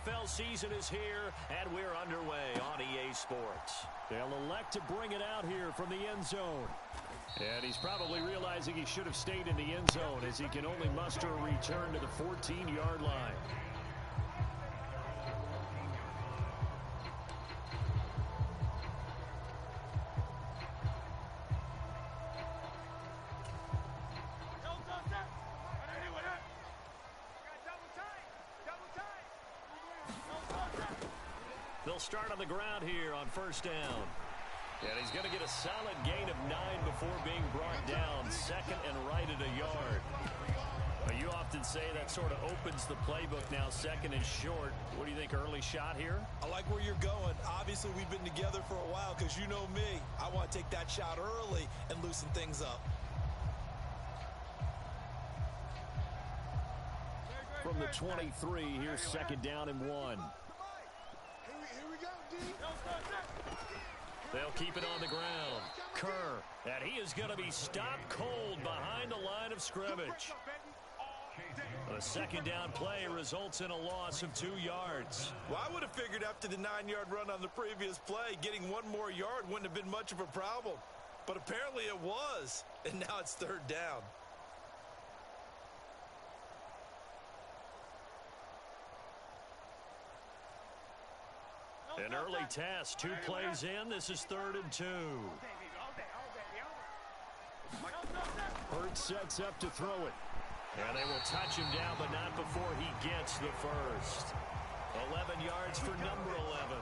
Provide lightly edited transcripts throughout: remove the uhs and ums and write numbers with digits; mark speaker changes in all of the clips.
Speaker 1: NFL season is here, and we're underway on EA Sports. They'll elect to bring it out here from the end zone. And he's probably realizing he should have stayed in the end zone as he can only muster a return to the 14-yard line. They'll start on the ground here on first down. And he's going to get a solid gain of 9 before being brought down. Second and right at a yard. Well, you often say that sort of opens the playbook now, second and short. What do you think, early shot here?
Speaker 2: I like where you're going. Obviously, we've been together for a while because you know me. I want to take that shot early and loosen things up.
Speaker 1: From the 23, here's second down and 1. They'll keep it on the ground. Kerr, and he is going to be stopped cold behind the line of scrimmage. A second down play results in a loss of 2 yards.
Speaker 2: Well, I would have figured after the 9-yard run on the previous play, getting 1 more yard wouldn't have been much of a problem. But apparently it was, and now it's third down.
Speaker 1: An early test, 2 plays in. This is 3rd and 2. Hurts sets up to throw it. And they will touch him down, but not before he gets the first. 11 yards for number 11.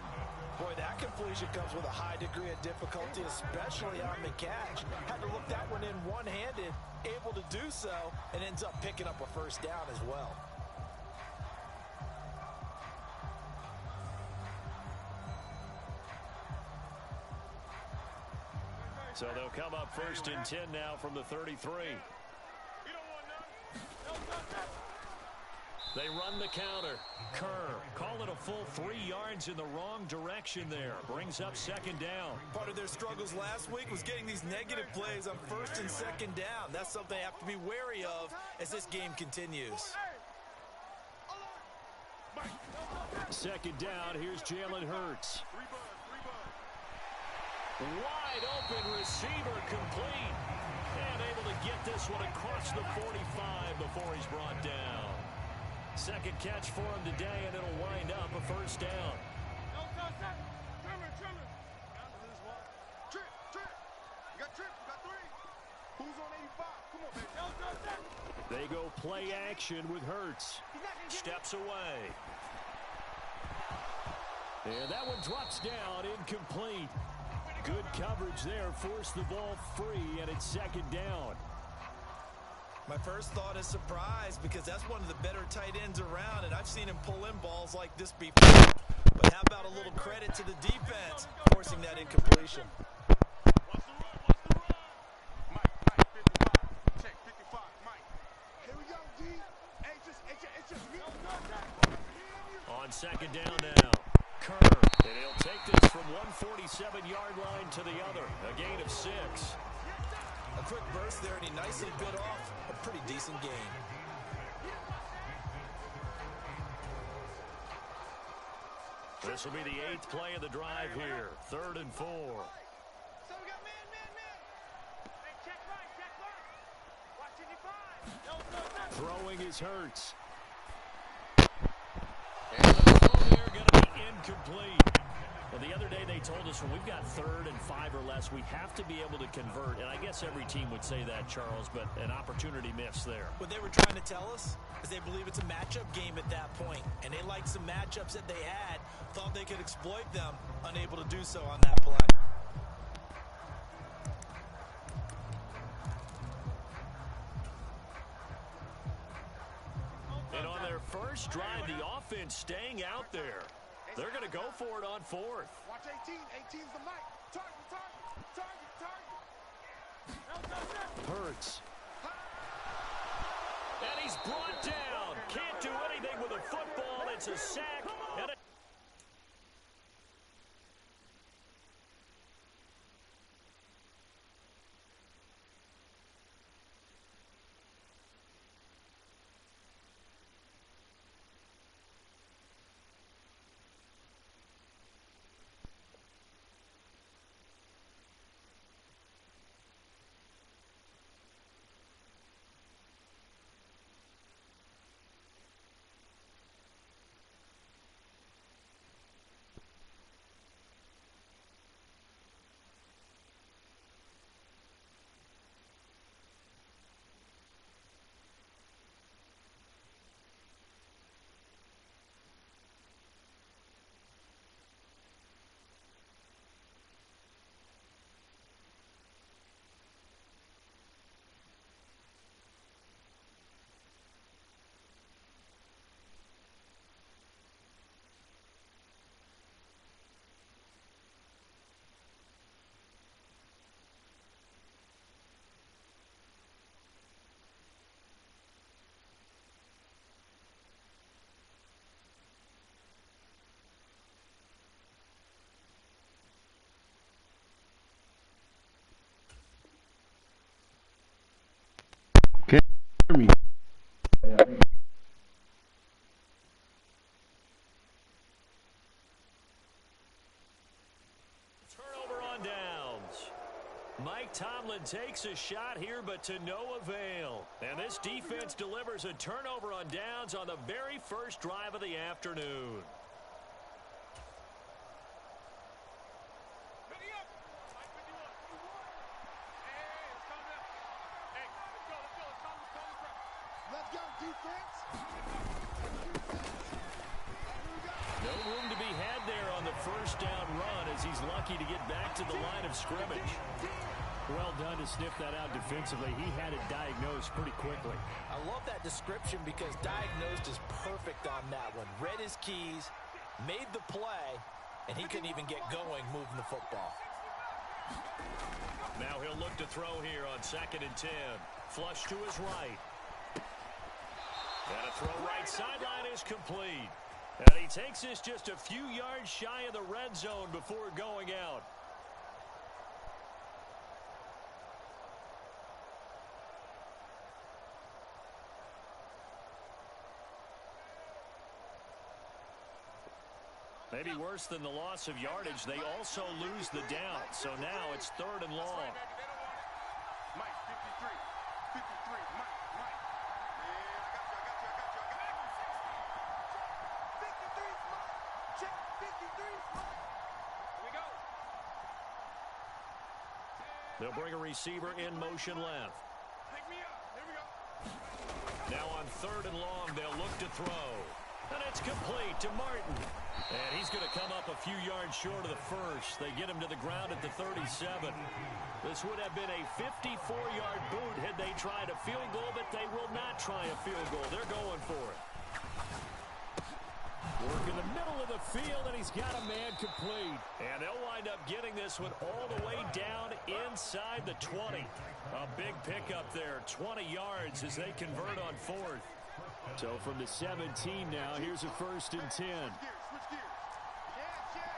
Speaker 2: Boy, that completion comes with a high degree of difficulty, especially on the catch. Had to look that one in one-handed, able to do so, and ends up picking up a first down as well.
Speaker 1: So they'll come up 1st and 10 now from the 33. They run the counter. Kerr, call it a full 3 yards in the wrong direction there. Brings up second down.
Speaker 2: Part of their struggles last week was getting these negative plays on 1st and 2nd down. That's something they have to be wary of as this game continues.
Speaker 1: Second down, here's Jalen Hurts. Wide open receiver complete. And able to get this one across the 45 before he's brought down. Second catch for him today, and it'll wind up a first down. They go play action with Hurts. Steps away. And that one drops down, incomplete. Good coverage there, forced the ball free, and it's second down.
Speaker 2: My first thought is surprise because that's one of the better tight ends around, and I've seen him pull in balls like this before. But how about a little credit to the defense forcing that incompletion?
Speaker 1: On second down now, Kerr. And he'll take this from 147-yard line to the other. A gain of 6.
Speaker 2: A quick burst there, and he nicely bit off a pretty decent gain.
Speaker 1: This will be the 8th play of the drive here. 3rd and 4.
Speaker 3: So we got man. Hey, check right. Watch 85.
Speaker 1: Throwing is Hurts. And the throw there going to be incomplete. Well, the other day they told us when we've got 3rd and 5 or less, we have to be able to convert. And I guess every team would say that, Charles, but an opportunity missed there.
Speaker 2: What they were trying to tell us is they believe it's a matchup game at that point. And they liked some matchups that they had, thought they could exploit them, unable to do so on that play.
Speaker 1: And on their first drive, the offense staying out there. They're going to go for it on 4th.
Speaker 3: Watch 18. 18's the mic. Target.
Speaker 1: Hurts. And he's brought down. Can't do anything with a football. It's a sack. And Mike Tomlin takes a shot here, but to no avail. And this defense delivers a turnover on downs on the very first drive of the afternoon.
Speaker 3: Let's go, defense.
Speaker 1: No room to be had there on the first down run as he's lucky to get back to the line of scrimmage.
Speaker 4: Well done to sniff that out defensively. He had it diagnosed pretty quickly.
Speaker 2: I love that description because diagnosed is perfect on that one. Read his keys, made the play, and he couldn't even get going moving the football.
Speaker 1: Now he'll look to throw here on 2nd and 10. Flush to his right. And a throw right sideline is complete. And he takes this just a few yards shy of the red zone before going out. Maybe worse than the loss of yardage, they also lose the down. So now it's 3rd and long.
Speaker 3: Mike, 53. 53. Mike. Yeah, I got you. 53, Mike. Check 53, Mike. Here we go.
Speaker 1: They'll bring a receiver in motion left.
Speaker 3: Pick me up. Here we go.
Speaker 1: Now on 3rd and long, they'll look to throw. And it's complete to Martin. And he's going to come up a few yards short of the first. They get him to the ground at the 37. This would have been a 54-yard boot had they tried a field goal, but they will not try a field goal. They're going for it.
Speaker 4: Work in the middle of the field, and he's got a man complete.
Speaker 1: And they'll wind up getting this one all the way down inside the 20. A big pickup there, 20 yards as they convert on 4th.
Speaker 4: So from the 17 now, here's a 1st and 10.
Speaker 3: Switch gears. Check.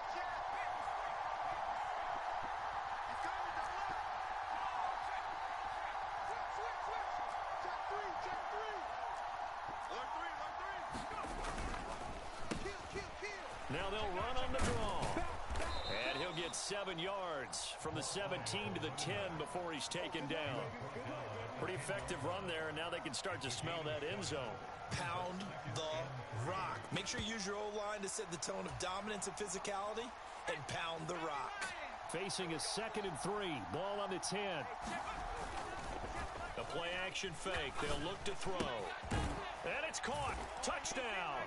Speaker 3: He's coming, don't look. Switch. Check 3. Kill.
Speaker 1: Now they'll run on the draw. And he'll get 7 yards from the 17 to the 10 before he's taken down. Pretty effective run there, and now they can start to smell that end zone.
Speaker 2: Pound the rock. Make sure you use your O-line to set the tone of dominance and physicality, and pound the rock.
Speaker 4: Facing a 2nd and 3. Ball on the 10.
Speaker 1: The play action fake. They'll look to throw. And it's caught. Touchdown.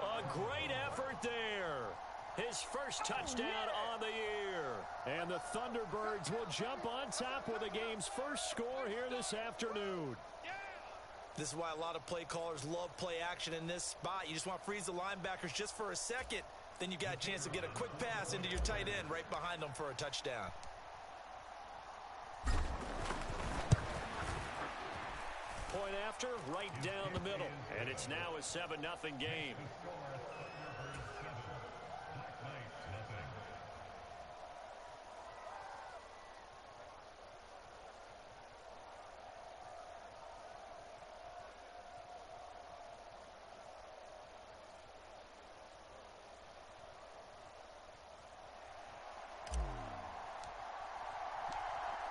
Speaker 1: A great effort there. His first touchdown on the year.
Speaker 4: And the Thunderbirds will jump on top with the game's first score here this afternoon.
Speaker 2: This is why a lot of play callers love play action in this spot. You just want to freeze the linebackers just for a second. Then you got a chance to get a quick pass into your tight end right behind them for a touchdown.
Speaker 1: Point after, right down the middle. And it's now a 7-0 game.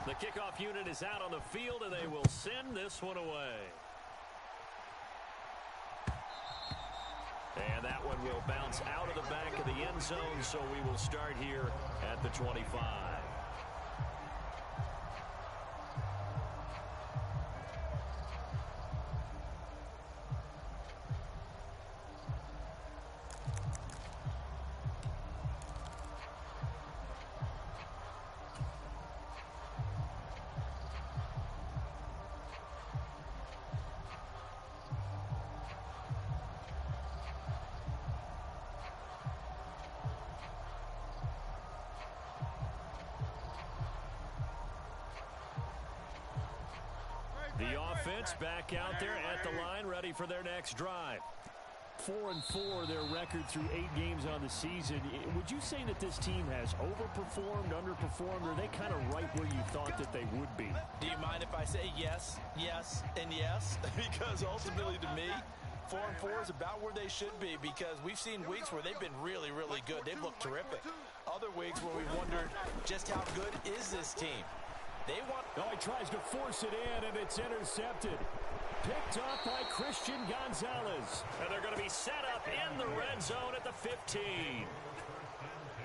Speaker 1: The kickoff unit is out on the field, and they will send this one away. And that one will bounce out of the back of the end zone, so we will start here at the 25. The offense back out there at the line, ready for their next drive.
Speaker 4: 4-4, their record through 8 games on the season. Would you say that this team has overperformed, underperformed, or are they kind of right where you thought that they would be?
Speaker 2: Do you mind if I say yes, yes, and yes? Because ultimately to me, 4-4 is about where they should be because we've seen weeks where they've been really, really good. They've looked terrific. Other weeks where we've wondered just how good is this team. They want...
Speaker 4: Oh, he tries to force it in, and it's intercepted. Picked up by Christian Gonzalez.
Speaker 1: And they're going to be set up in the red zone at the 15.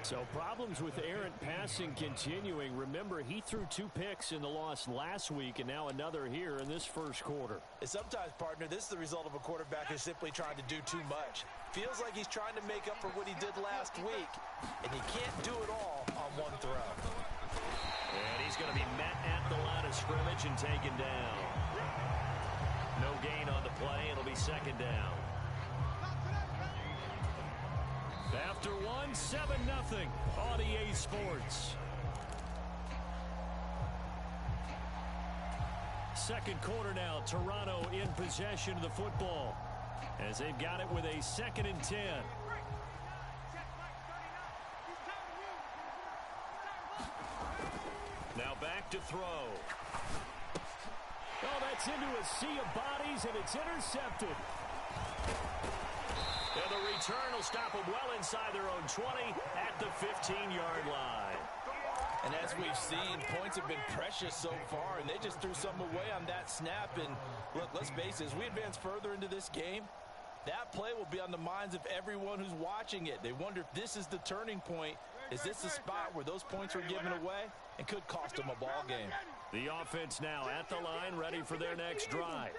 Speaker 4: So problems with errant passing continuing. Remember, he threw 2 picks in the loss last week, and now another here in this first quarter.
Speaker 2: And sometimes, partner, this is the result of a quarterback who's simply trying to do too much. Feels like he's trying to make up for what he did last week, and he can't do it all on one throw.
Speaker 1: And he's going to be met at the line of scrimmage and taken down. No gain on the play. It'll be second down. After 1, 7-0 on EA Sports. Second quarter now. Toronto in possession of the football as they've got it with a 2nd and 10. Now back to throw.
Speaker 4: Oh, that's into a sea of bodies, and it's intercepted.
Speaker 1: And the return will stop them well inside their own 20 at the 15-yard line.
Speaker 2: And as we've seen, points have been precious so far, and they just threw some away on that snap. And look, let's face it, as we advance further into this game, that play will be on the minds of everyone who's watching it. They wonder if this is the turning point. Is this the spot where those points are given away and could cost them a ball game?
Speaker 1: The offense now at the line, ready for their next drive.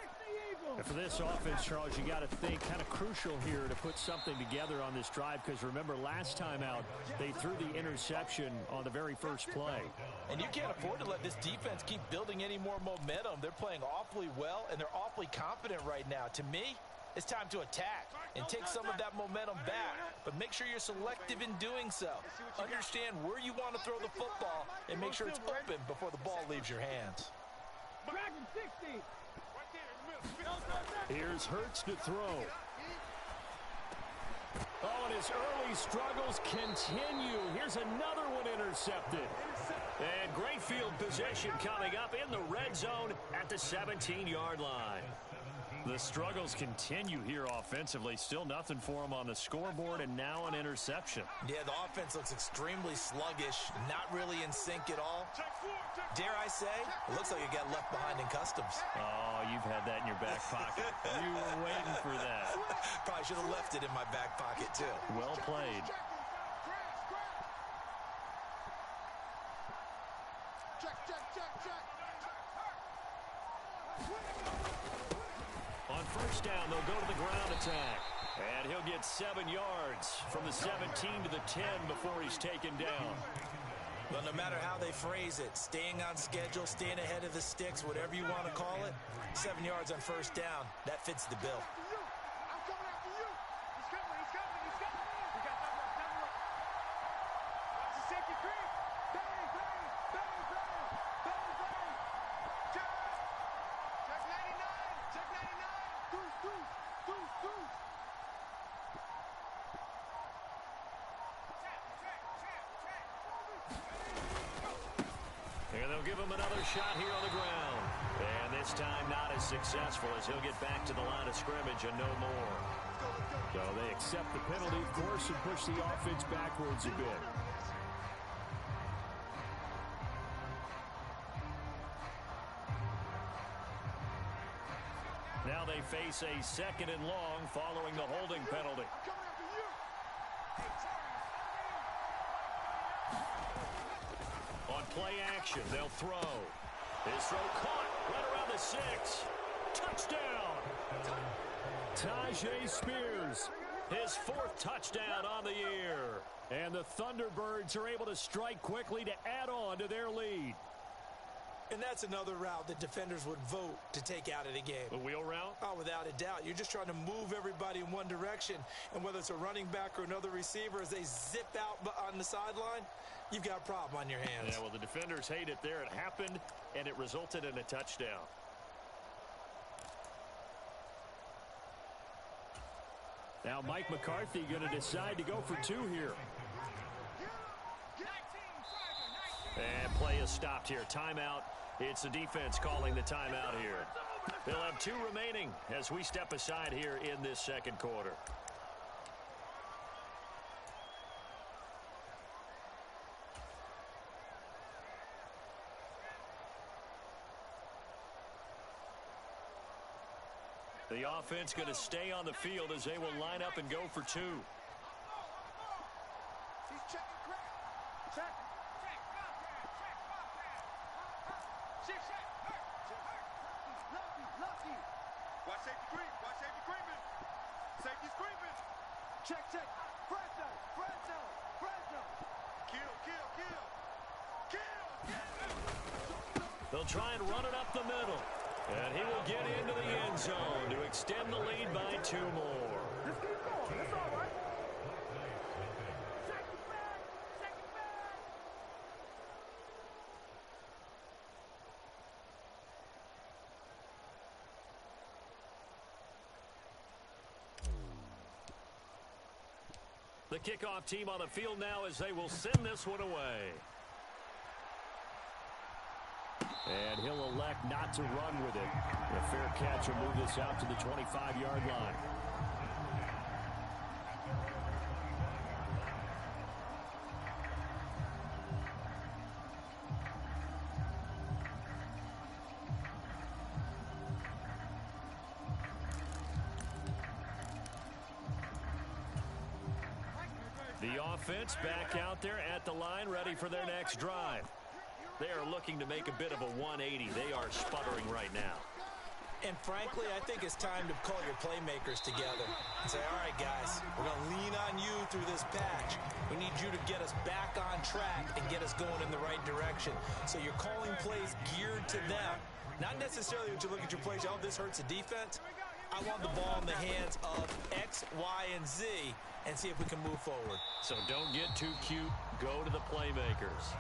Speaker 4: And for this offense, Charles, you got to think kind of crucial here to put something together on this drive, because remember last time out they threw the interception on the very first play.
Speaker 2: And you can't afford to let this defense keep building any more momentum. They're playing awfully well, and they're awfully confident right now. To me, it's time to attack and take some of that momentum back, but make sure you're selective in doing so. Understand where you want to throw the football and make sure it's open before the ball leaves your hands.
Speaker 4: Here's Hurts to throw. Oh, and his early struggles continue. Here's another one intercepted.
Speaker 1: And great field position coming up in the red zone at the 17-yard line.
Speaker 4: The struggles continue here offensively. Still nothing for him on the scoreboard, and now an interception.
Speaker 2: Yeah, the offense looks extremely sluggish, not really in sync at all. Dare I say, it looks like it got left behind in customs.
Speaker 4: Oh, you've had that in your back pocket. You were waiting for that.
Speaker 2: Probably should have left it in my back pocket, too.
Speaker 4: Well played.
Speaker 1: On first down, they'll go to the ground attack. And he'll get 7 yards from the 17 to the 10 before he's taken down.
Speaker 2: Well, no matter how they phrase it, staying on schedule, staying ahead of the sticks, whatever you want to call it, 7 yards on first down, that fits the bill.
Speaker 1: And they'll give him another shot here on the ground. And this time not as successful, as he'll get back to the line of scrimmage and no more.
Speaker 4: So they accept the penalty, of course, and push the offense backwards a bit.
Speaker 1: Now they face a 2nd and long following the holding penalty. On play action, they'll throw. His throw caught right around the 6. Touchdown!
Speaker 4: Tajay Spears,
Speaker 1: his 4th touchdown on the year.
Speaker 4: And the Thunderbirds are able to strike quickly to add on to their lead.
Speaker 2: And that's another route that defenders would vote to take out of the game.
Speaker 1: The wheel route?
Speaker 2: Oh, without a doubt. You're just trying to move everybody in one direction. And whether it's a running back or another receiver, as they zip out on the sideline, you've got a problem on your hands.
Speaker 1: Yeah, well, the defenders hate it there. It happened, and it resulted in a touchdown.
Speaker 4: Now Mike McCarthy going to decide to go for 2 here.
Speaker 1: And play is stopped here. Timeout. It's the defense calling the timeout here. They'll have 2 remaining as we step aside here in this second quarter. The offense going to stay on the field as they will line up and go for 2. They'll try and run it up the middle. And he will get into the end zone to extend the lead by 2 more.
Speaker 3: Just keep going. That's all right.
Speaker 1: The kickoff team on the field now as they will send this one away. And he'll elect not to run with it. A fair catch will move this out to the 25-yard line. The offense back out there at the line, ready for their next drive. They are looking to make a bit of a 180. They are sputtering right now.
Speaker 2: And frankly, I think it's time to call your playmakers together and say, all right, guys, we're going to lean on you through this patch. We need you to get us back on track and get us going in the right direction. So you're calling plays geared to them. Not necessarily that you look at your plays, oh, this hurts the defense. I want the ball in the hands of X, Y, and Z and see if we can move forward.
Speaker 1: So don't get too cute. Go to the playmakers.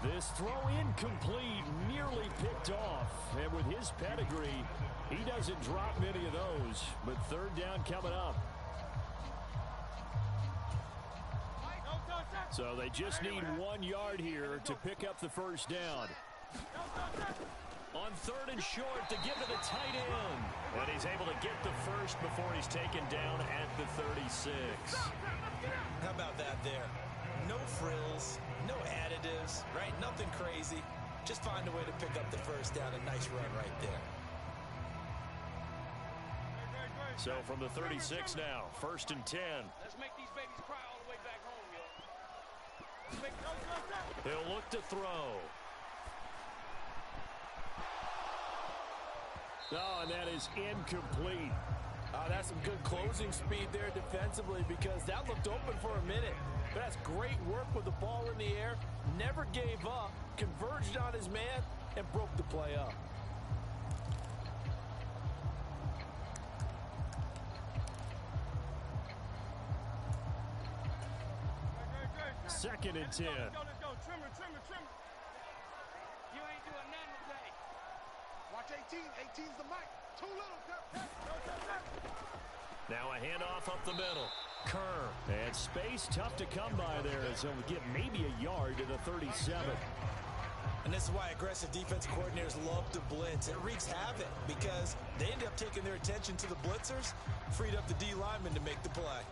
Speaker 4: This throw incomplete, nearly picked off. And with his pedigree, he doesn't drop many of those. But third down coming up. So they just need 1 yard here to pick up the first down.
Speaker 1: On 3rd and short to give to the tight end. And he's able to get the first before he's taken down at the 36.
Speaker 2: How about that there? No frills, no additives, right? Nothing crazy. Just find a way to pick up the first down. A nice run right there.
Speaker 1: So from the 36 now, 1st and 10.
Speaker 3: Let's make these babies cry all the way back home, yo.
Speaker 1: He'll look to throw.
Speaker 4: Oh, and that is incomplete.
Speaker 5: That's some good closing speed there defensively because that looked open for a minute. But that's great work with the ball in the air. Never gave up, converged on his man, and broke the play up.
Speaker 4: Second and 10.
Speaker 3: Let's go. Trimmer. You ain't doing nothing today. Watch 18. 18's the mic. Too little.
Speaker 1: Now a handoff up the middle. Kerr.
Speaker 4: And space tough to come by there as he'll get maybe a yard to the 37.
Speaker 2: And this is why aggressive defensive coordinators love to blitz. It wreaks havoc because they end up taking their attention to the blitzers, freed up the D linemen to make the play.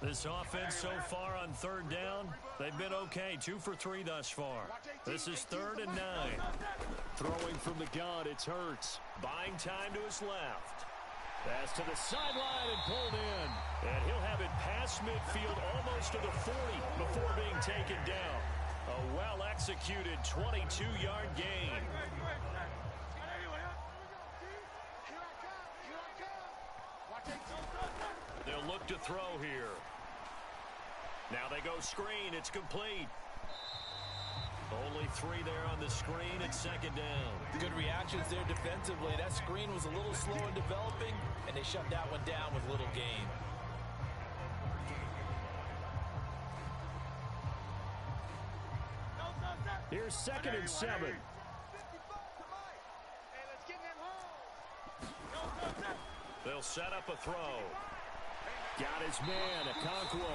Speaker 1: This offense so far on 3rd down, they've been okay. 2 for 3 thus far. This is 3rd and 9.
Speaker 4: Throwing from the gun, it's Hurts.
Speaker 1: Buying time to his left.
Speaker 4: Pass to the sideline and pulled in.
Speaker 1: And he'll have it past midfield almost to the 40 before being taken down. A well-executed 22-yard gain. They'll look to throw here. Now they go screen. It's complete. Only 3 there on the screen at 2nd down.
Speaker 5: Good reactions there defensively. That screen was a little slow in developing, and they shut that one down with little gain.
Speaker 4: Here's 2nd and 7.
Speaker 1: They'll set up a throw.
Speaker 4: Got his man, Okonkwo.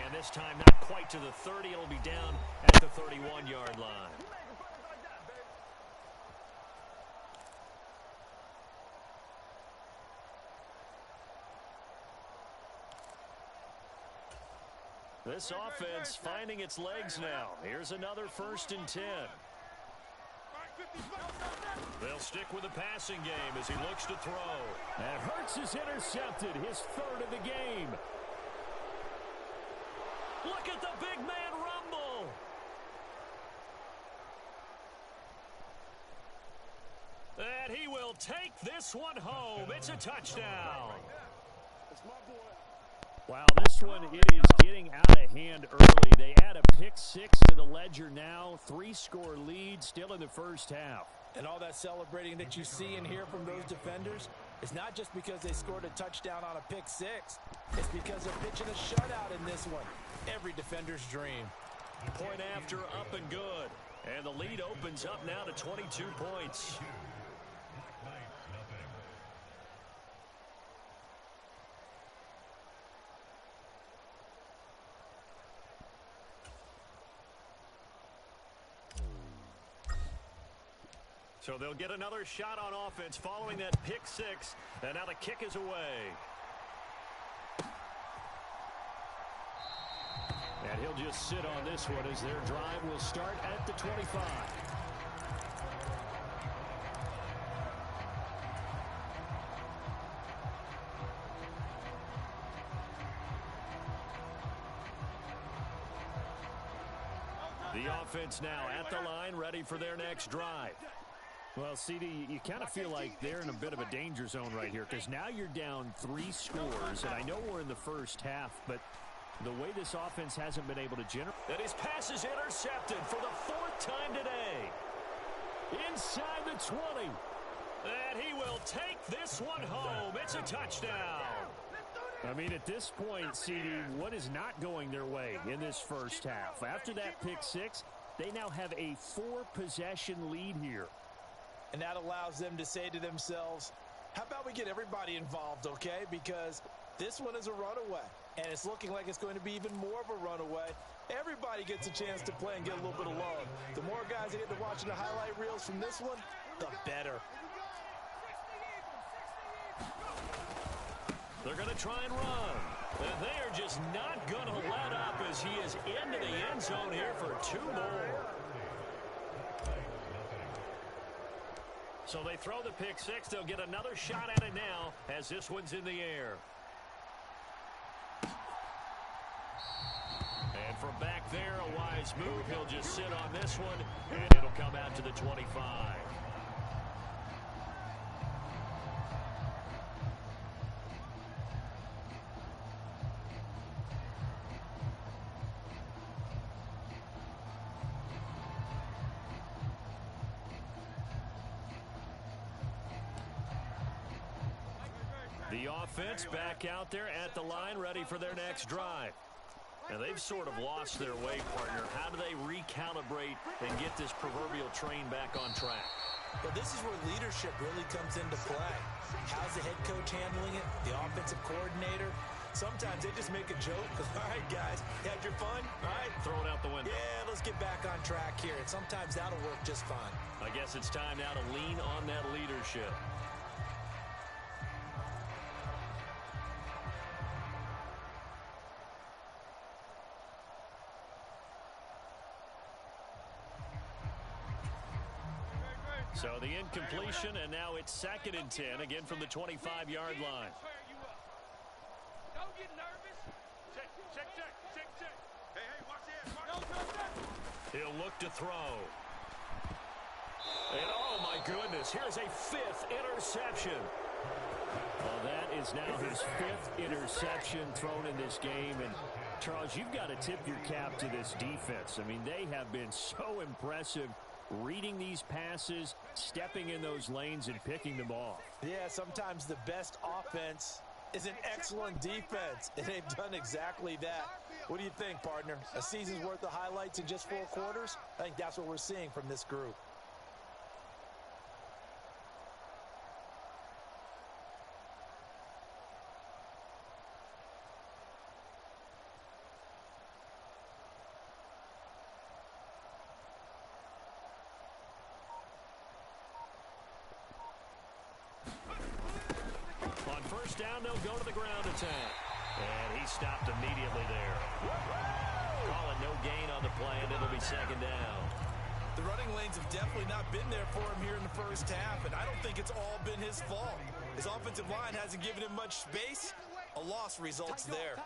Speaker 1: And this time not quite to the 30. It'll be down at the 31-yard line. This offense finding its legs now. Here's another 1st and 10. They'll stick with the passing game as he looks to throw.
Speaker 4: And Hurts is intercepted, his 3rd of the game.
Speaker 1: Look at the big man rumble. And he will take this one home. It's a touchdown.
Speaker 4: Wow, this one, it is getting out of hand early. They add a pick 6 to the ledger now. 3-score lead still in the first half.
Speaker 5: And all that celebrating that you see and hear from those defenders is not just because they scored a touchdown on a pick 6. It's because they're pitching a shutout in this one. Every defender's dream.
Speaker 1: Point after, up and good. And the lead opens up now to 22 points. So they'll get another shot on offense following that pick 6. And now the kick is away.
Speaker 4: And he'll just sit on this one as their drive will start at the 25.
Speaker 1: The offense now at the line, ready for their next drive.
Speaker 4: Well, CD, you kind of feel like they're in a bit of a danger zone right here because now you're down 3 scores, and I know we're in the first half, but the way this offense hasn't been able to generate.
Speaker 1: And his pass is intercepted for the 4th time today.
Speaker 4: Inside the 20.
Speaker 1: And he will take this one home. It's a touchdown.
Speaker 4: I mean, at this point, CD, what is not going their way in this first half? After that pick 6, they now have a 4-possession lead here.
Speaker 5: And that allows them to say to themselves, how about we get everybody involved, okay? Because this one is a runaway, and it's looking like it's going to be even more of a runaway. Everybody gets a chance to play and get a little bit of love. The more guys that get to watching the highlight reels from this one, the better.
Speaker 1: They're going to try and run. And they are just not going to let up as he is into the end zone here for 2 more. So they throw the pick 6. They'll get another shot at it now as this one's in the air. And from back there, a wise move. He'll just sit on this one, and it'll come out to the 25. The offense back out there at the line, ready for their next drive. Now, they've sort of lost their way, partner. How do they recalibrate and get this proverbial train back on track?
Speaker 5: But this is where leadership really comes into play. How's the head coach handling it? The offensive coordinator? Sometimes they just make a joke. All right, guys, you had your fun? All right.
Speaker 1: Throw it out the window.
Speaker 5: Yeah, let's get back on track here. And sometimes that'll work just fine.
Speaker 1: I guess it's time now to lean on that leadership. So the incompletion, and now it's 2nd and 10, again from the 25-yard line.
Speaker 3: Don't get nervous. Check. Hey, watch this.
Speaker 1: He'll look to throw. And oh my goodness, here's a 5th interception.
Speaker 4: Well, that is now his 5th interception thrown in this game. And Charles, you've got to tip your cap to this defense. I mean, they have been so impressive reading these passes, stepping in those lanes, and picking them off.
Speaker 5: Yeah, sometimes the best offense is an excellent defense, and they've done exactly that. What do you think, partner? A season's worth of highlights in just 4 quarters? I think that's what we're seeing from this group.
Speaker 1: On 1st down, they'll go to the ground attack. And he stopped immediately there. Calling no gain on the play, and it'll be second down.
Speaker 2: The running lanes have definitely not been there for him here in the first half, and I don't think it's all been his fault. His offensive line hasn't given him much space. A loss results there.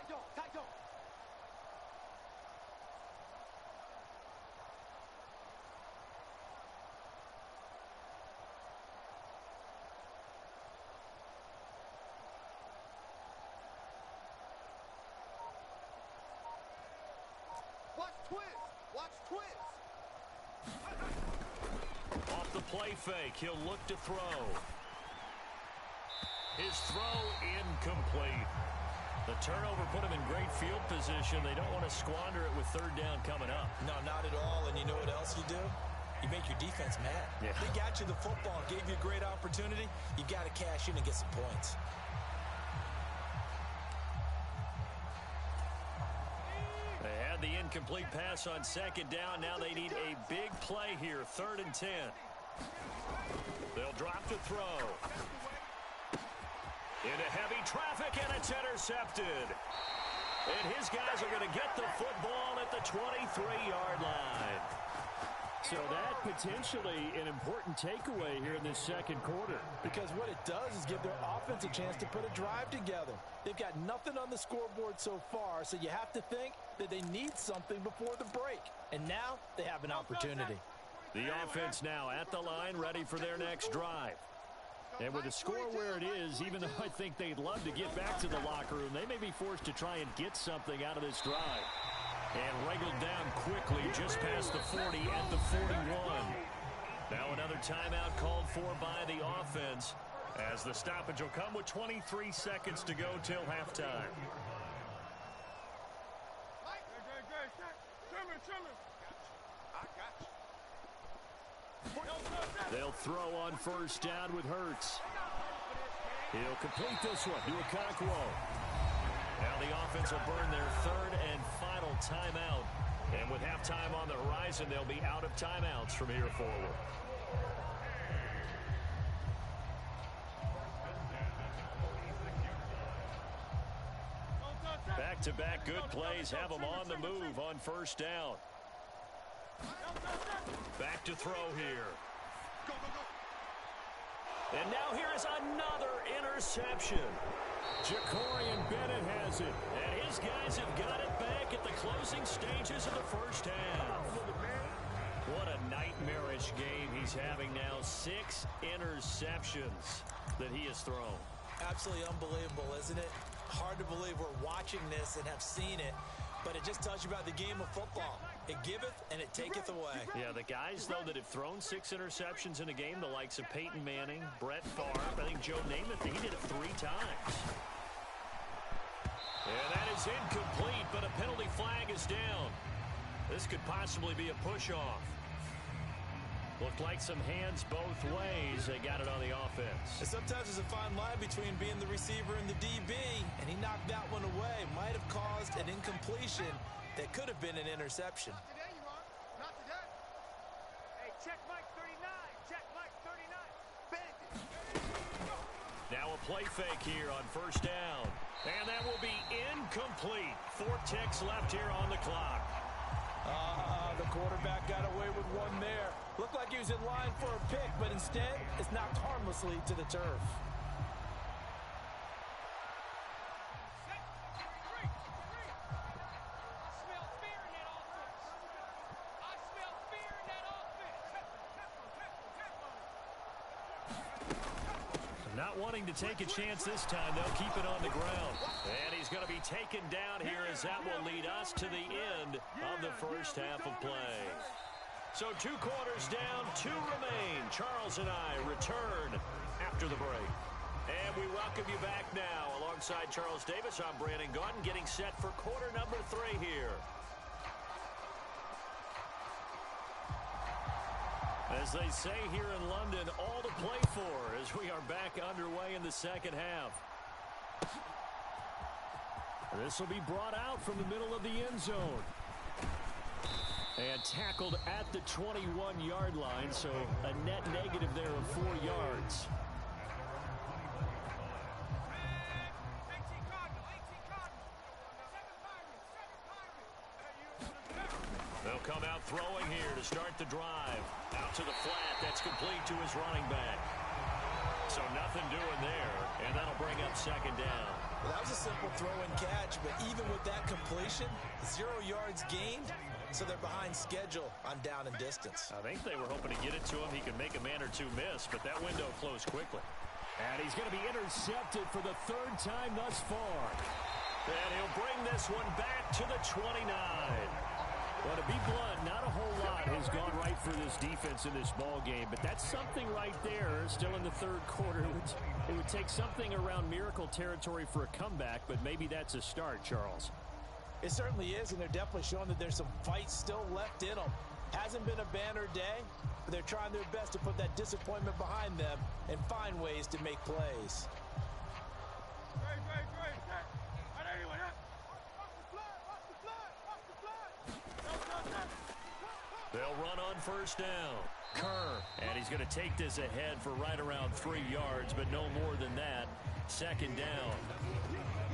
Speaker 1: Off the play fake, he'll look to throw. His throw incomplete. The turnover put him in great field position. They don't want to squander it with third down coming up.
Speaker 2: No, not at all. And you know what else you do? You make your defense mad.
Speaker 1: Yeah.
Speaker 2: They got you the football, gave you a great opportunity. You got to cash in and get some points.
Speaker 1: They had the incomplete pass on second down. Now they need a big play here, 3rd and 10. They'll drop to throw. Into heavy traffic, and it's intercepted. And his guys are going to get the football at the 23-yard line.
Speaker 4: So that potentially an important takeaway here in this second quarter.
Speaker 5: Because what it does is give their offense a chance to put a drive together. They've got nothing on the scoreboard so far, so you have to think that they need something before the break. And now they have an opportunity.
Speaker 1: The offense now at the line, ready for their next drive. And with the score where it is, even though I think they'd love to get back to the locker room, they may be forced to try and get something out of this drive. And wrangled down quickly just past the 40 at the 41. Now another timeout called for by the offense, as the stoppage will come with 23 seconds to go till halftime. They'll throw on first down with Hurts. He'll complete this one to Okonkwo. Now the offense will burn their 3rd and final timeout. And with halftime on the horizon, they'll be out of timeouts from here forward. Back-to-back good plays have them on the move on first down. Back to throw here. And now here is another interception. Jacorian Bennett has it, and his guys have got it back at the closing stages of the first half. What a nightmarish game he's having now. 6 interceptions that he has thrown.
Speaker 2: Absolutely unbelievable, isn't it? Hard to believe we're watching this and have seen it, but it just tells you about the game of football. It giveth and it taketh away.
Speaker 1: Yeah, the guys, though, that have thrown 6 interceptions in a game, the likes of Peyton Manning, Brett Favre, I think Joe Namath, he did it 3 times. And that is incomplete, but a penalty flag is down. This could possibly be a push-off. Looked like some hands both ways. They got it on the offense.
Speaker 2: And sometimes there's a fine line between being the receiver and the DB, and he knocked that one away. Might have caused an incompletion that could have been an interception.
Speaker 3: Not today, you are. Not today. Hey, check Mike 39. Check Mike 39. Bandit.
Speaker 1: Now a play fake here on first down. And that will be incomplete. 4 ticks left here on the clock.
Speaker 5: The quarterback got away with one there. Looked like he was in line for a pick, but instead, it's knocked harmlessly to the turf.
Speaker 1: Not wanting to take a chance this time, they'll keep it on the ground. And he's going to be taken down here, as that will lead us to the end of the first half of play. So 2 quarters down, 2 remain. Charles and I return after the break. And we welcome you back now. Alongside Charles Davis, I'm Brandon Gaudin, getting set for quarter number 3 here. As they say here in London, all to play for as we are back underway in the second half. This will be brought out from the middle of the end zone. And tackled at the 21-yard line, so a net negative there of 4 yards. come out throwing here to start the drive. Out to the flat. That's complete to his running back. So nothing doing there, and that'll bring up second down.
Speaker 2: Well, that was a simple throw and catch, but even with that completion, 0 yards gained, so they're behind schedule on down and distance.
Speaker 1: I think they were hoping to get it to him. He could make a man or two miss, but that window closed quickly.
Speaker 4: And he's going to be intercepted for the 3rd time thus far.
Speaker 1: And he'll bring this one back to the 29.
Speaker 4: Well, to be blunt, not a whole lot has gone right for this defense in this ball game, but that's something right there. Still in the 3rd quarter, it would take something around miracle territory for a comeback, but maybe that's a start, Charles.
Speaker 5: It certainly is, and they're definitely showing that there's some fight still left in them. Hasn't been a banner day, but they're trying their best to put that disappointment behind them and find ways to make plays.
Speaker 1: They'll run on first down. Kerr, and he's going to take this ahead for right around 3 yards, but no more than that. Second down.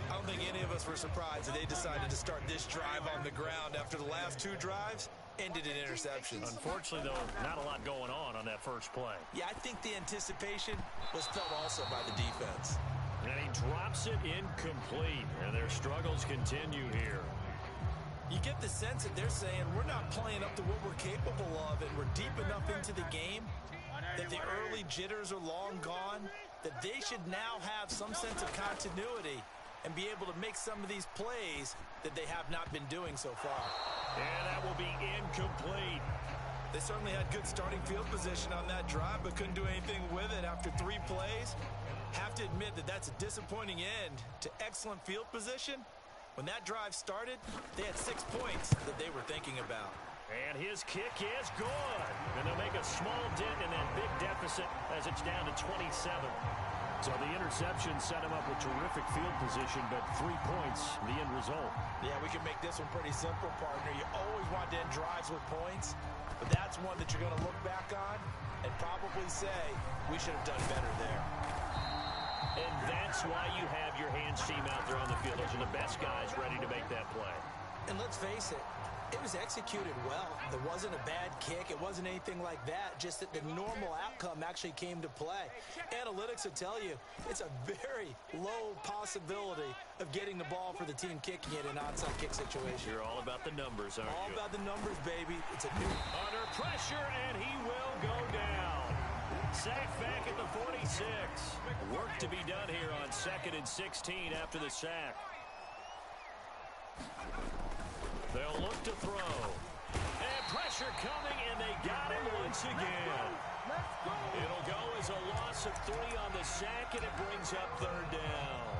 Speaker 2: I don't think any of us were surprised that they decided to start this drive on the ground after the last 2 drives ended in interceptions.
Speaker 1: Unfortunately, though, not a lot going on that first play.
Speaker 2: Yeah, I think the anticipation was felt also by the defense.
Speaker 1: And he drops it incomplete, and their struggles continue here.
Speaker 2: You get the sense that they're saying we're not playing up to what we're capable of, and we're deep enough into the game that the early jitters are long gone, that they should now have some sense of continuity and be able to make some of these plays that they have not been doing so far.
Speaker 1: And that will be incomplete.
Speaker 2: They certainly had good starting field position on that drive, but couldn't do anything with it after 3 plays. Have to admit that that's a disappointing end to excellent field position. When that drive started, they had 6 points that they were thinking about.
Speaker 1: And his kick is good. And they'll make a small dent in that big deficit as it's down to 27.
Speaker 4: So the interception set him up with terrific field position, but 3 points, the end result.
Speaker 5: Yeah, we can make this one pretty simple, partner. You always want to end drives with points, but that's one that you're going to look back on and probably say, we should have done better there.
Speaker 1: And that's why you have your hands team out there on the field. Those are the best guys ready to make that play.
Speaker 2: And let's face it, it was executed well. There wasn't a bad kick. It wasn't anything like that. Just that the normal outcome actually came to play. Analytics will tell you it's a very low possibility of getting the ball for the team kicking it in an onside kick situation.
Speaker 1: You're all about the numbers, aren't you?
Speaker 2: All about the numbers, baby. It's a new...
Speaker 1: Under pressure, and he will go down. Sack back at the 46. Work to be done here on 2nd and 16 after the sack. They'll look to throw. And pressure coming, and they got him once again. It'll go as a loss of 3 on the sack, and it brings up 3rd down.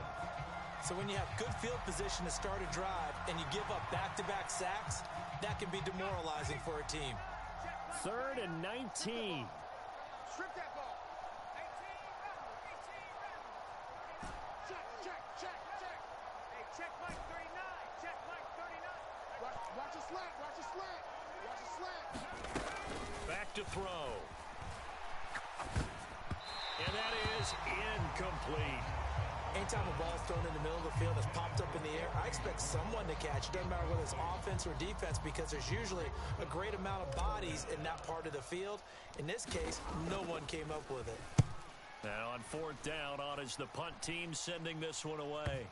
Speaker 2: So when you have good field position to start a drive and you give up back-to-back sacks, that can be demoralizing for a team.
Speaker 4: 3rd and 19.
Speaker 3: Strip that ball. 18, check. Hey, check Mike 39. Check Mike 39. Watch a slant.
Speaker 1: Back to throw. And that is incomplete.
Speaker 2: Anytime a ball is thrown in the middle of the field that's popped up in the air, I expect someone to catch. It doesn't matter whether it's offense or defense, because there's usually a great amount of bodies in that part of the field. In this case, no one came up with it.
Speaker 1: Now on 4th down, on is the punt team sending this one away.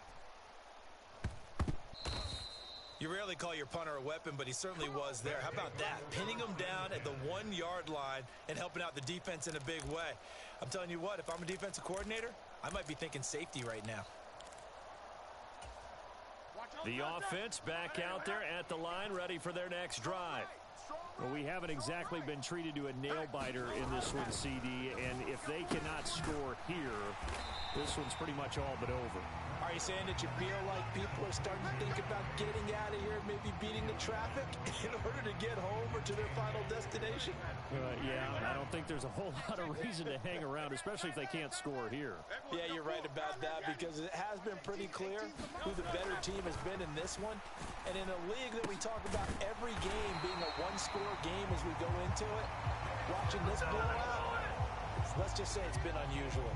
Speaker 2: You rarely call your punter a weapon, but he certainly was there. How about that? Pinning him down at the 1-yard line and helping out the defense in a big way. I'm telling you what, if I'm a defensive coordinator, I might be thinking safety right now.
Speaker 1: The offense back out there at the line, ready for their next drive.
Speaker 4: Well, we haven't exactly been treated to a nail-biter in this one, CD, and if they cannot score here, this one's pretty much all but over.
Speaker 5: Are you saying that you feel like people are starting to think about getting out of here, maybe beating the traffic in order to get home or to their final destination?
Speaker 4: Yeah, I don't think there's a whole lot of reason to hang around, especially if they can't score here.
Speaker 5: Yeah, you're right about that, because it has been pretty clear who the better team has been in this one. And in a league that we talk about every game being a one-score game as we go into it, watching this blowout, let's just say it's been unusual.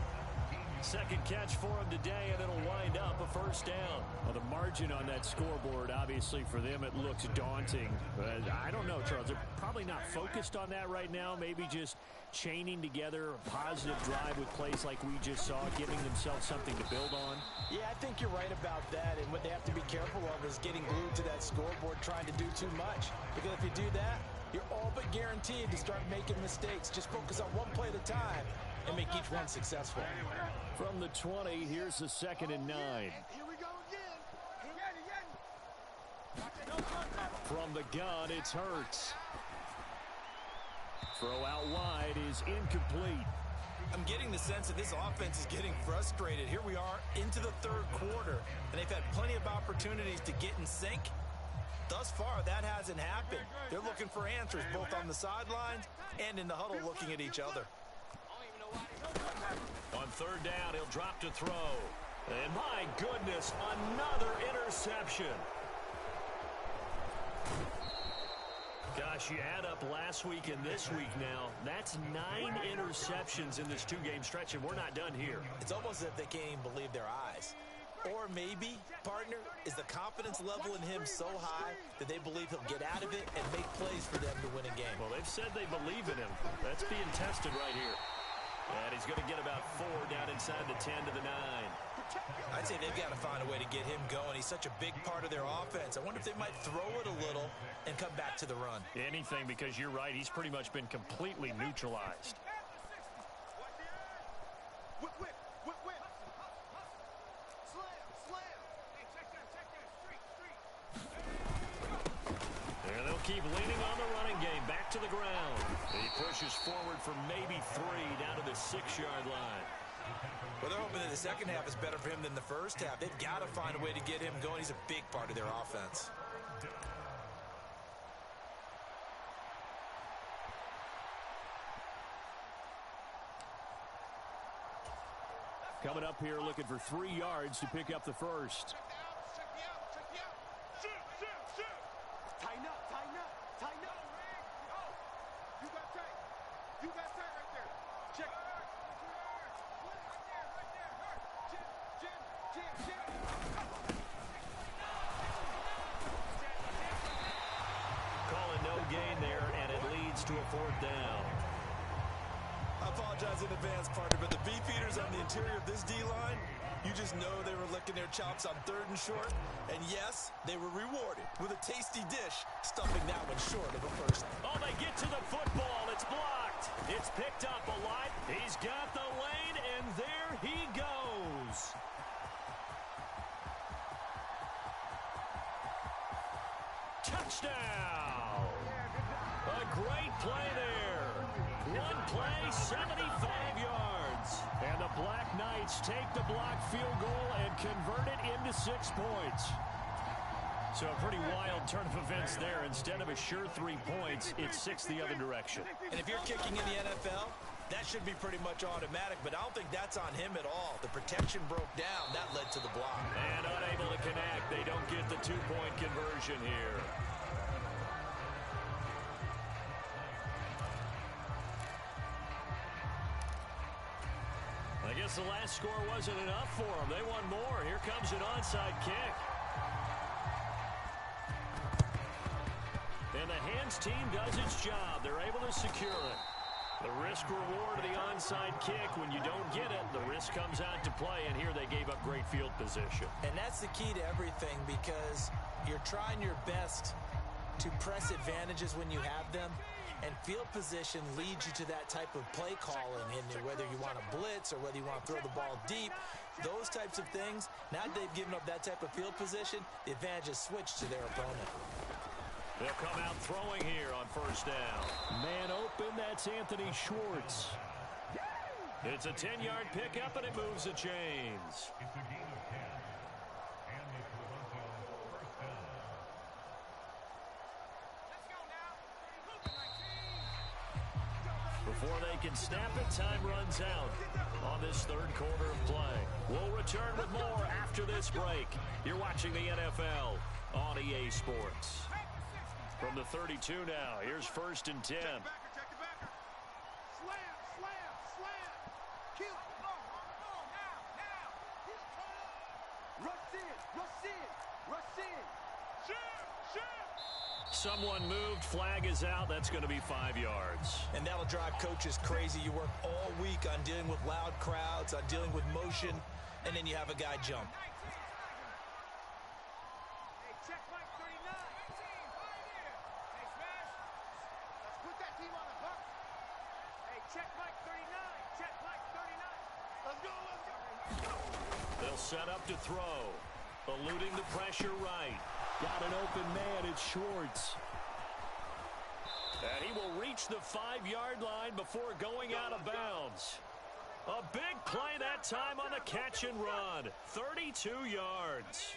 Speaker 1: Second catch for him today, and it'll wind up a first down.
Speaker 4: Well, the margin on that scoreboard, obviously for them, it looks daunting. But I don't know, Charles. They're probably not focused on that right now. Maybe just chaining together a positive drive with plays like we just saw, giving themselves something to build on.
Speaker 5: Yeah, I think you're right about that. And what they have to be careful of is getting glued to that scoreboard, trying to do too much. Because if you do that, you're all but guaranteed to start making mistakes. Just focus on one play at a time and make each one successful.
Speaker 4: From the 20, here's the 2nd and 9.
Speaker 3: Here we go again.
Speaker 4: From the gun, it's Hurts. Throw out wide is incomplete.
Speaker 2: I'm getting the sense that this offense is getting frustrated. Here we are into the third quarter, and they've had plenty of opportunities to get in sync. Thus far, that hasn't happened. They're looking for answers both on the sidelines and in the huddle looking at each other.
Speaker 1: On third down, he'll drop to throw. And my goodness, another interception. Gosh, you add up last week and this week now. That's 9 interceptions in this 2-game stretch, and we're not done here.
Speaker 2: It's almost as if they can't even believe their eyes. Or maybe, partner, is the confidence level in him so high that they believe he'll get out of it and make plays for them to win a game.
Speaker 1: Well, they've said they believe in him. That's being tested right here. And he's going to get about 4 down inside the 10 to the 9.
Speaker 2: I'd say they've got to find a way to get him going. He's such a big part of their offense. I wonder if they might throw it a little and come back to the run.
Speaker 1: Anything, because you're right. He's pretty much been completely neutralized. And they'll keep leaning on the running game. Back to the ground. He pushes forward for maybe 3 down to the 6-yard line.
Speaker 2: Well, they're hoping that the second half is better for him than the first half. They've got to find a way to get him going. He's a big part of their offense.
Speaker 4: Coming up here looking for 3 yards to pick up the first.
Speaker 3: Tighten up, tighten up, tighten up. You got tight. You got tight right there. Check. Right there. Jim.
Speaker 1: Calling no gain there, and it leads to a 4th down.
Speaker 2: I apologize in advance, partner, but the beef eaters on the interior of this D-line, you just know they were licking their chops on 3rd and short. And yes, they were rewarded with a tasty dish, stuffing that one short of a first.
Speaker 1: Oh, they get to the football. It's blocked. It's picked up alive. He's got the lane, and there he goes. Touchdown. A great play there. One play, 75 yards. And the Black Knights take the blocked field goal and convert it into 6 points. So a pretty wild turn of events there. Instead of a sure 3 points, it's 6 the other direction.
Speaker 2: And if you're kicking in the NFL, that should be pretty much automatic, but I don't think that's on him at all. The protection broke down. That led to the block.
Speaker 1: And unable to connect. They don't get the 2-point conversion here. I guess the last score wasn't enough for them. They want more. Here comes an onside kick. And the hands team does its job. They're able to secure it. The risk reward of the onside kick, when you don't get it, the risk comes out to play, and here they gave up great field position.
Speaker 2: And that's the key to everything, because you're trying your best to press advantages when you have them, and field position leads you to that type of play calling, and whether you want to blitz or whether you want to throw the ball deep, those types of things. Now that they've given up that type of field position, the advantage is switched to their opponent.
Speaker 1: They'll come out throwing here on 1st down.
Speaker 4: Man open, that's Anthony Schwartz.
Speaker 1: It's a 10-yard pickup, and it moves the chains. Before they can snap it, time runs out on this 3rd quarter of play. We'll return with more after this break. You're watching the NFL on EA Sports. From the 32 now, here's 1st and 10.
Speaker 3: Slam. Kill it. On the ball now.
Speaker 1: Someone moved, flag is out. That's going to be 5 yards.
Speaker 2: And that'll drive coaches crazy. You work all week on dealing with loud crowds, on dealing with motion, and then you have a guy jump.
Speaker 3: Hey, check Mike 39. Hey, Smash. Let's put that team on the hook. Hey, check Mike 39. Check Mike 39. Let's go, let's go.
Speaker 1: They'll set up to throw. Eluding the pressure right. Got an open man, it's Schwartz. And he will reach the 5-yard line before going out of bounds. A big play that time on the catch and run. 32 yards.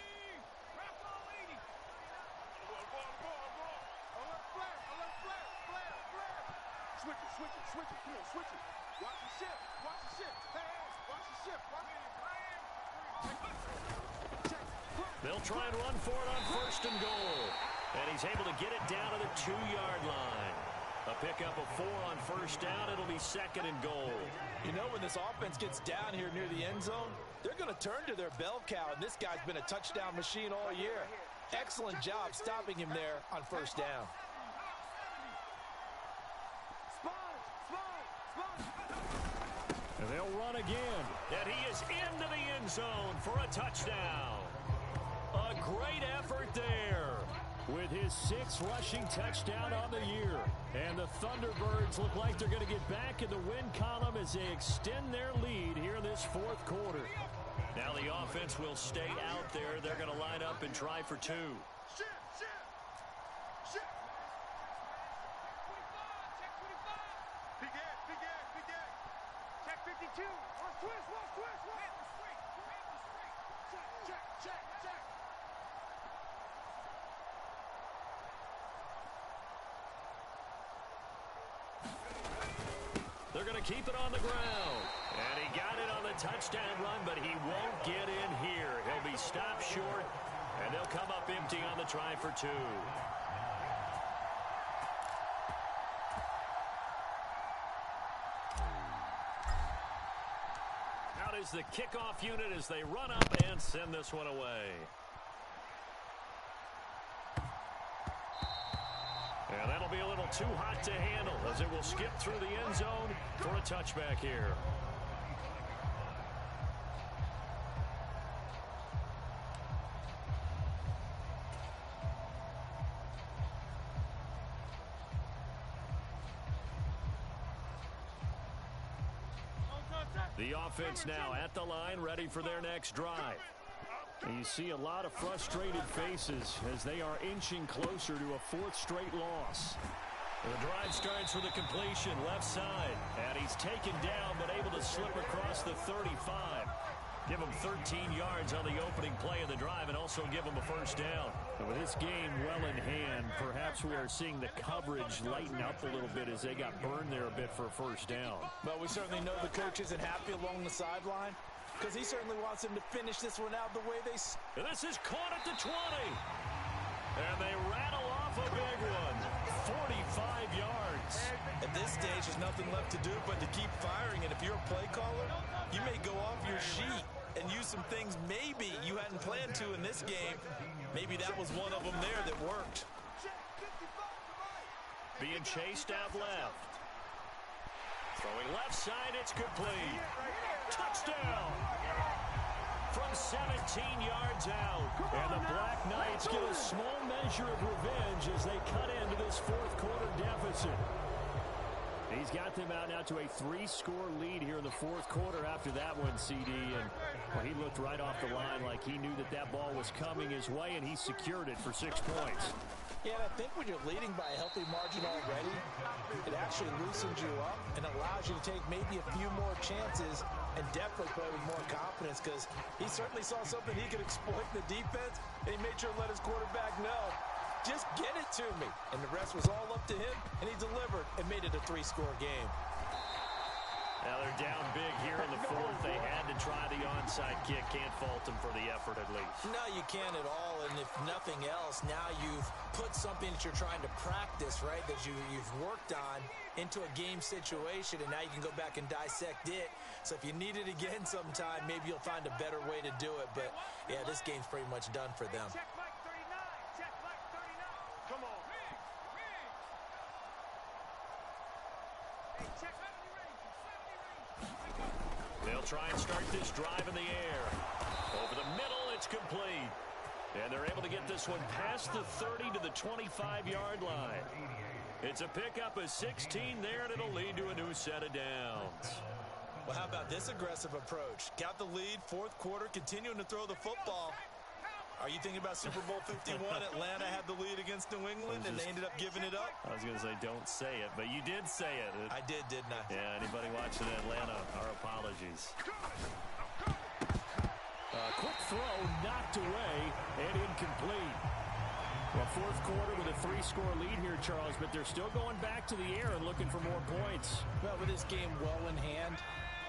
Speaker 3: Switch it, switch it, switch it. Come on, switch it. Watch the shift, watch the shift. Hey, watch the shift, watch it.
Speaker 1: They'll try and run for it on 1st and goal. And he's able to get it down to the 2-yard line. A pickup of 4 on 1st down. It'll be 2nd and goal.
Speaker 2: You know, when this offense gets down here near the end zone, they're going to turn to their bell cow, and this guy's been a touchdown machine all year. Excellent job stopping him there on 1st down.
Speaker 1: And they'll run again. And he is into the end zone for a touchdown. A great effort there with his 6th rushing touchdown on the year. And the Thunderbirds look like they're going to get back in the win column as they extend their lead here in this 4th quarter. Now the offense will stay out there. They're going to line up and try for 2.
Speaker 3: Check 52. Watch twist, watch twist, watch. Check, check, check.
Speaker 1: They're going to keep it on the ground. And he got it on the touchdown run, but he won't get in here. He'll be stopped short, and they'll come up empty on the try for 2. Out is the kickoff unit as they run up and send this one away. And that'll be a little too hot to handle as it will skip through the end zone for a touchback here. The offense now at the line, ready for their next drive. And you see a lot of frustrated faces as they are inching closer to a 4th straight loss. The drive starts with a completion left side. And he's taken down but able to slip across the 35. Give him 13 yards on the opening play of the drive and also give him a 1st down. And with this game well in hand, perhaps we are seeing the coverage lighten up a little bit as they got burned there a bit for a 1st down.
Speaker 2: Well, we certainly know the coach isn't happy along the sideline because he certainly wants him to finish this one out the way they...
Speaker 1: And this is caught at the 20. And they rattle off a big one. 45 yards.
Speaker 2: At this stage, there's nothing left to do but to keep firing. And if you're a play caller, you may go off your sheet and use some things maybe you hadn't planned to in this game. Maybe that was one of them there that worked.
Speaker 1: Being chased out left. Throwing left side, it's complete. Touchdown! From 17 yards out. And the Black Knights get a small measure of revenge as they cut into this 4th quarter deficit. He's got them out now to a 3-score lead here in the 4th quarter after that one, CD. And well, he looked right off the line like he knew that that ball was coming his way, and he secured it for 6 points.
Speaker 2: Yeah, and I think when you're leading by a healthy margin already, it actually loosens you up and allows you to take maybe a few more chances and definitely play with more confidence because he certainly saw something he could exploit in the defense, and he made sure to let his quarterback know, just get it to me. And the rest was all up to him, and he delivered and made it a 3-score game.
Speaker 1: Now they're down big here in the fourth. They had to try the onside kick. Can't fault them for the effort at least.
Speaker 2: No, you can't at all. And if nothing else, now you've put something that you're trying to practice, right, that you've worked on into a game situation, and now you can go back and dissect it. So if you need it again sometime, maybe you'll find a better way to do it. But, yeah, this game's pretty much done for them.
Speaker 3: Check Mike 39. Check Mike 39. Come on. Hey, check 70 range. 70 range.
Speaker 1: They'll try and start this drive in the air. Over the middle, it's complete. And they're able to get this one past the 30 to the 25-yard line. It's a pickup of 16 there, and it'll lead to a new set of downs.
Speaker 2: Well, how about this aggressive approach? Got the lead, fourth quarter, continuing to throw the football. Are you thinking about Super Bowl 51? Atlanta had the lead against New England, and they ended up giving it up?
Speaker 1: I was going to say, don't say it, but you did say it.
Speaker 2: I did, didn't I?
Speaker 1: Yeah, anybody watching Atlanta, our apologies.
Speaker 4: Quick throw, knocked away, and incomplete. Well, fourth quarter with a 3-score lead here, Charles, but they're still going back to the air and looking for more points.
Speaker 5: Well, with this game well in hand,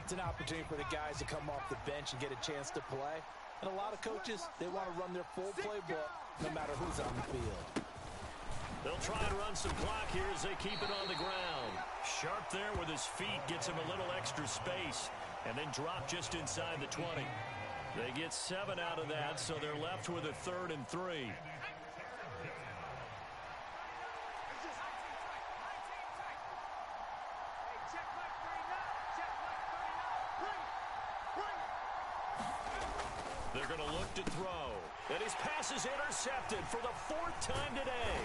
Speaker 5: it's an opportunity for the guys to come off the bench and get a chance to play. And a lot of coaches, they want to run their full playbook no matter who's on the field.
Speaker 1: They'll try and run some clock here as they keep it on the ground. Sharp there with his feet, gets him a little extra space, and then drop just inside the 20. They get 7 out of that, so they're left with a 3rd and 3. They're going to look to throw. And his pass is intercepted for the 4th time today.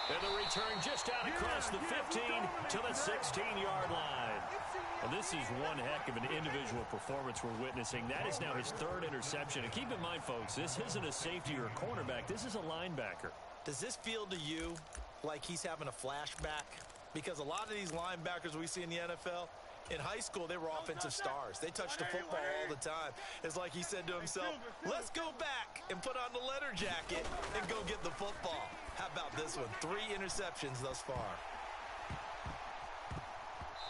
Speaker 1: And the return just out across the 15 to the 16-yard line. Well, this is one heck of an individual performance we're witnessing. That is now his 3rd interception. And keep in mind, folks, this isn't a safety or a cornerback. This is a linebacker.
Speaker 2: Does this feel to you like he's having a flashback? Because a lot of these linebackers we see in the NFL, in high school, they were offensive stars. They touched the football all the time. It's like he said to himself, let's go back and put on the leather jacket and go get the football. How about this one? 3 interceptions thus far.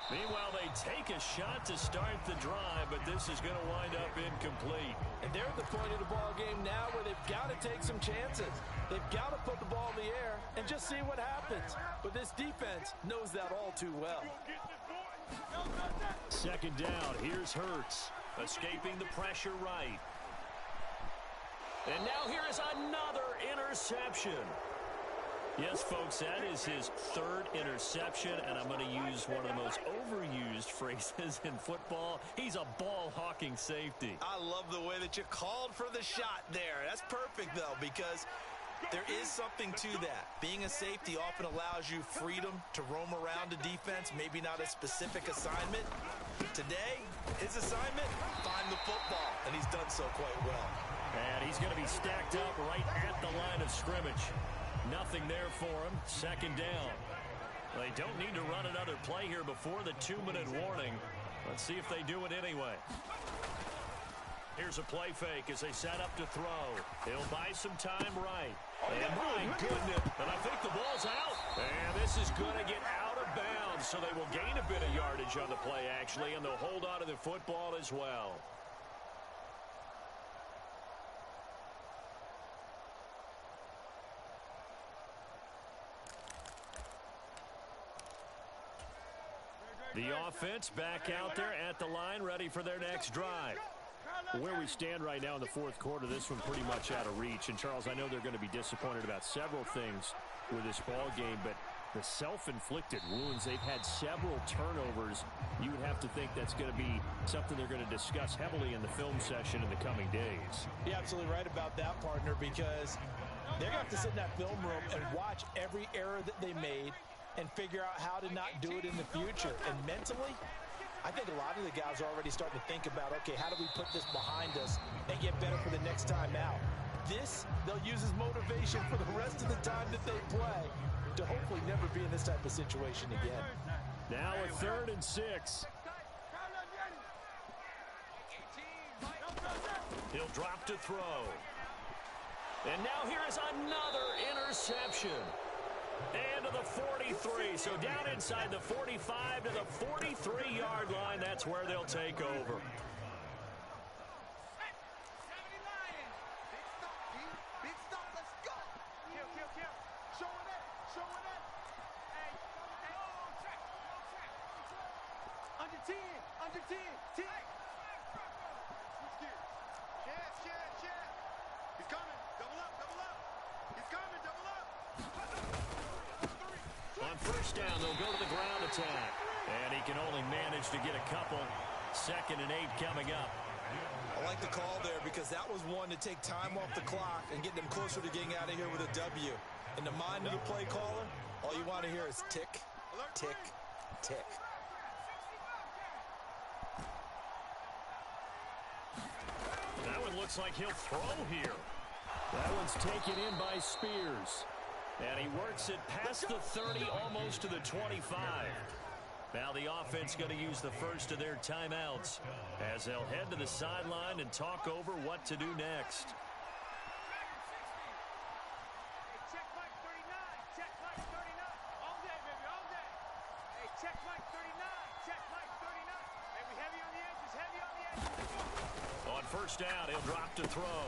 Speaker 1: Meanwhile, they take a shot to start the drive, but this is going to wind up incomplete.
Speaker 5: And they're at the point of the ball game now where they've got to take some chances. They've got to put the ball in the air and just see what happens. But this defense knows that all too well.
Speaker 1: 2nd down. Here's Hurts, escaping the pressure right. And now here is another interception. Yes, folks, that is his 3rd interception, and I'm going to use one of the most overused phrases in football. He's a ball-hawking safety.
Speaker 2: I love the way that you called for the shot there. That's perfect, though, because there is something to that. Being a safety often allows you freedom to roam around the defense, maybe not a specific assignment. Today, his assignment, find the football, and he's done so quite well.
Speaker 1: And he's going to be stacked up right at the line of scrimmage. Nothing there for him. 2nd down. They don't need to run another play here before the 2-minute warning. Let's see if they do it anyway. Here's a play fake as they set up to throw. He'll buy some time right. And my goodness, and I think the ball's out. And this is going to get out of bounds, so they will gain a bit of yardage on the play, actually, and they'll hold on to the football as well. The offense back out there at the line, ready for their next drive.
Speaker 4: Where we stand right now in the fourth quarter, this one pretty much out of reach. And, Charles, I know they're going to be disappointed about several things with this ball game, but the self-inflicted wounds, they've had several turnovers. You would have to think that's going to be something they're going to discuss heavily in the film session in the coming days.
Speaker 5: You're absolutely right about that, partner, because they're going to have to sit in that film room and watch every error that they made and figure out how to not do it in the future. And mentally, I think a lot of the guys are already starting to think about, okay, how do we put this behind us and get better for the next time out? This, they'll use as motivation for the rest of the time that they play to hopefully never be in this type of situation again.
Speaker 4: Now a 3rd and 6.
Speaker 1: He'll drop to throw. And now here is another interception. And to the 43. So down inside the 45 to the 43-yard line. That's where they'll take over.
Speaker 3: Big stop, let's go. Kill. Showing it. Hey. Under 10. T. Check. He's coming. Double up. He's coming. Double up.
Speaker 1: On first down, they'll go to the ground attack. And he can only manage to get a couple. 2nd and 8 coming up.
Speaker 2: I like the call there because that was one to take time off the clock and get them closer to getting out of here with a W. In the mind of the play caller, all you want to hear is tick, tick, tick.
Speaker 1: That one looks like he'll throw here.
Speaker 4: That one's taken in by Spears.
Speaker 1: And he works it past the 30, almost to the 25. Now the offense going to use the first of their timeouts as they'll head to the sideline and talk over what to do next.
Speaker 3: Check Mike 39. All day, baby, all day. Hey, check Mike 39. Check Mike 39. Hey, we heavy on the edges.
Speaker 1: On first down, he'll drop to throw.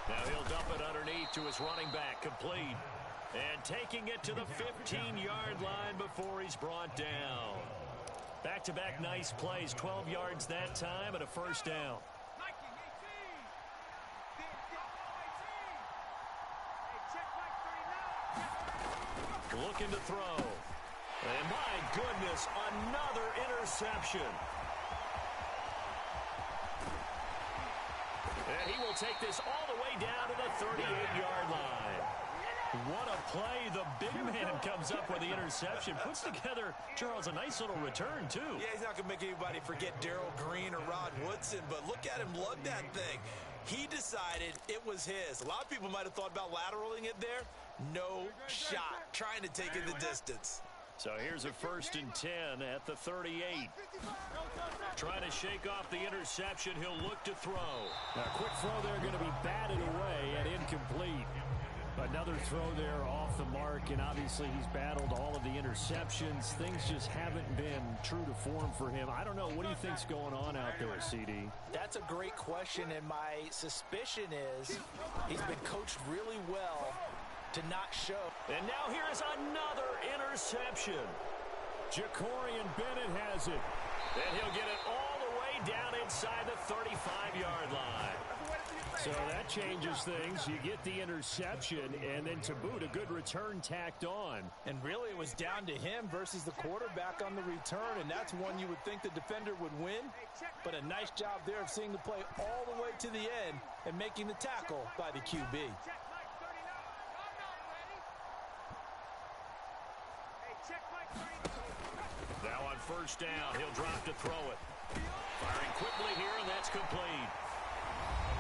Speaker 1: Now he'll dump it underneath to his running back, complete. And taking it to the 15-yard line before he's brought down. Back-to-back nice plays, 12 yards that time and a first down. Looking to throw. And my goodness, another interception. And he will take this all the way down to the 38-yard line. What a play. The big man comes up with the interception. Puts together, Charles, a nice little return, too.
Speaker 2: Yeah, he's not going to make anybody forget Darrell Green or Rod Woodson, but look at him lug that thing. He decided it was his. A lot of people might have thought about lateraling it there. No shot. Trying to take it the distance.
Speaker 1: So here's a 1st and 10 at the 38. Trying to shake off the interception. He'll look to throw.
Speaker 4: A quick throw there going to be batted away and incomplete. Another throw there off the mark, and obviously he's battled all of the interceptions. Things just haven't been true to form for him. I don't know. What do you think's going on out there, CD?
Speaker 5: That's a great question, and my suspicion is he's been coached really well to not show.
Speaker 1: And now here is another interception. Jacorian Bennett has it. And he'll get it all the way down inside the 35-yard line. So that changes things. You get the interception, and then to boot, a good return tacked on.
Speaker 5: And really, it was down to him versus the quarterback on the return, and that's one you would think the defender would win. But a nice job there of seeing the play all the way to the end and making the tackle by the QB.
Speaker 1: Now on first down, he'll drop to throw it. Firing quickly here, and that's complete.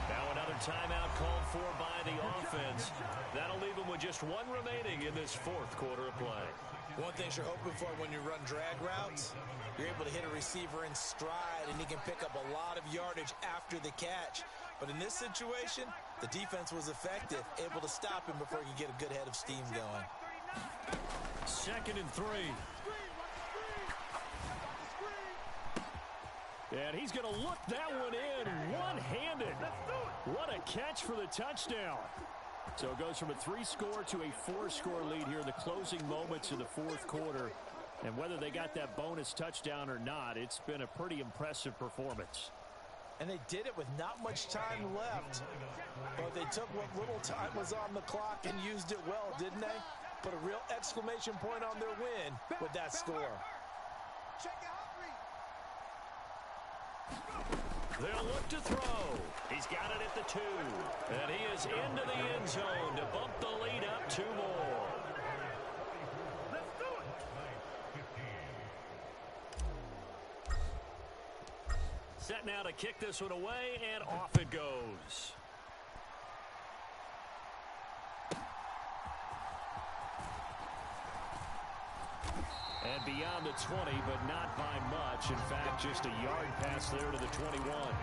Speaker 1: Now another timeout called for by the offense. That'll leave him with just one remaining in this 4th quarter of play.
Speaker 2: One thing you're hoping for when you run drag routes, you're able to hit a receiver in stride, and he can pick up a lot of yardage after the catch. But in this situation, the defense was effective, able to stop him before he could get a good head of steam going.
Speaker 1: 2nd and 3. And he's going to look that one in one-handed. What a catch for the touchdown. So it goes from a 3-score to a 4-score lead here in the closing moments of the 4th quarter. And whether they got that bonus touchdown or not, it's been a pretty impressive performance.
Speaker 5: And they did it with not much time left. But they took what little time was on the clock and used it well, didn't they? Put a real exclamation point on their win with that score.
Speaker 1: They'll look to throw. He's got it at the 2. And he is into the end zone to bump the lead up 2 more.
Speaker 3: Let's do it.
Speaker 1: Set now to kick this one away, and off it goes. And beyond the 20, but not by much. In fact, just a yard pass there to the 21.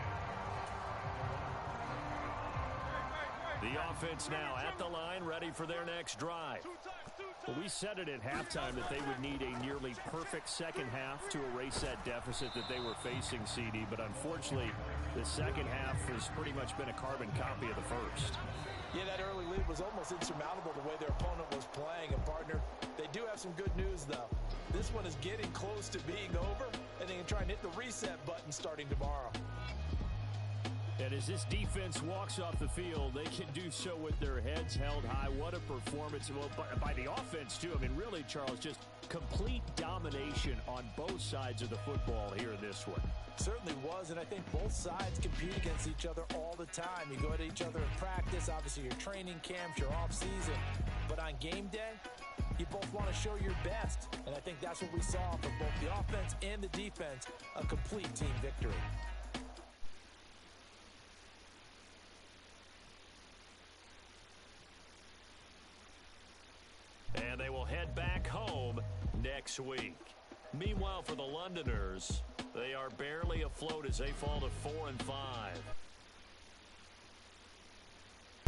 Speaker 1: The offense now at the line, ready for their next drive.
Speaker 4: Well, we We said it at halftime that they would need a nearly perfect second half to erase that deficit that they were facing, CD. But unfortunately, the second half has pretty much been a carbon copy of the first.
Speaker 5: Yeah, that early lead was almost insurmountable the way their opponent was playing. And, partner, they do have some good news, though. This one is getting close to being over, and they can try and hit the reset button starting tomorrow.
Speaker 4: And as this defense walks off the field, they can do so with their heads held high. What a performance. Well, by the offense, too. I mean, really, Charles, just complete domination on both sides of the football here in this one.
Speaker 5: Certainly was, and I think both sides compete against each other all the time. You go at each other in practice, obviously your training camps, your off-season. But on game day, you both want to show your best. And I think that's what we saw from both the offense and the defense, a complete team victory.
Speaker 1: And they will head back home next week. Meanwhile, for the Londoners, they are barely afloat as they fall to 4-5.